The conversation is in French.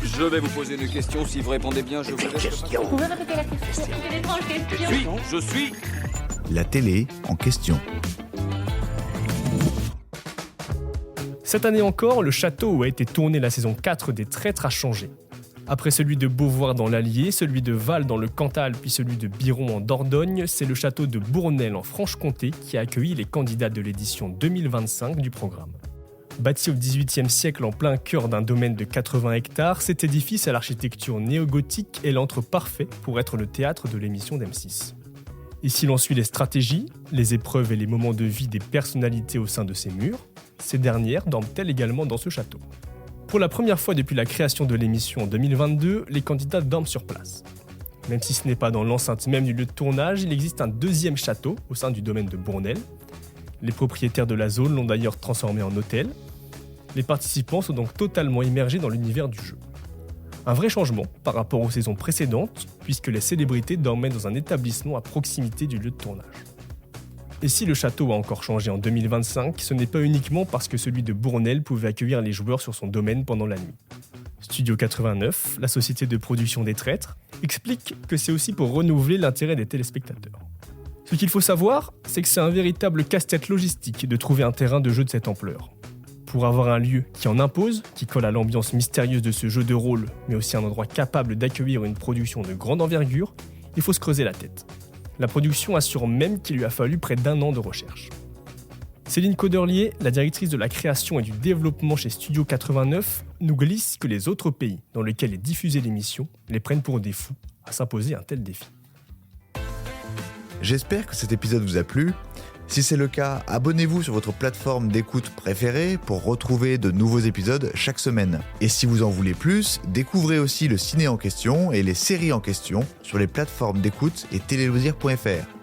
Je vais vous poser une question. Si vous répondez bien, je vous laisse. Vous pouvez répéter la question? Quelle étrange question. Je suis. La télé en question. Cette année encore, le château où a été tournée la saison 4 des Traîtres a changé. Après celui de Beauvoir dans l'Allier, celui de Val dans le Cantal, puis celui de Biron en Dordogne, c'est le château de Bournel en Franche-Comté qui a accueilli les candidats de l'édition 2025 du programme. Bâti au XVIIIe siècle en plein cœur d'un domaine de 80 hectares, cet édifice à l'architecture néo-gothique est l'antre parfait pour être le théâtre de l'émission d'M6. Ici l'on suit les stratégies, les épreuves et les moments de vie des personnalités au sein de ces murs. Ces dernières dorment-elles également dans ce château. Pour la première fois depuis la création de l'émission en 2022, les candidats dorment sur place. Même si ce n'est pas dans l'enceinte même du lieu de tournage, il existe un deuxième château au sein du domaine de Bournel. Les propriétaires de la zone l'ont d'ailleurs transformé en hôtel. Les participants sont donc totalement immergés dans l'univers du jeu. Un vrai changement par rapport aux saisons précédentes, puisque les célébrités dormaient dans un établissement à proximité du lieu de tournage. Et si le château a encore changé en 2025, ce n'est pas uniquement parce que celui de Bournel pouvait accueillir les joueurs sur son domaine pendant la nuit. Studio 89, la société de production des Traîtres, explique que c'est aussi pour renouveler l'intérêt des téléspectateurs. Ce qu'il faut savoir, c'est que c'est un véritable casse-tête logistique de trouver un terrain de jeu de cette ampleur. Pour avoir un lieu qui en impose, qui colle à l'ambiance mystérieuse de ce jeu de rôle, mais aussi un endroit capable d'accueillir une production de grande envergure, il faut se creuser la tête. La production assure même qu'il lui a fallu près d'1 an de recherche. Céline Cauderlier, la directrice de la création et du développement chez Studio 89, nous glisse que les autres pays dans lesquels est diffusée l'émission les prennent pour des fous à s'imposer un tel défi. J'espère que cet épisode vous a plu. Si c'est le cas, abonnez-vous sur votre plateforme d'écoute préférée pour retrouver de nouveaux épisodes chaque semaine. Et si vous en voulez plus, découvrez aussi le ciné en question et les séries en question sur les plateformes d'écoute et téléloisirs.fr.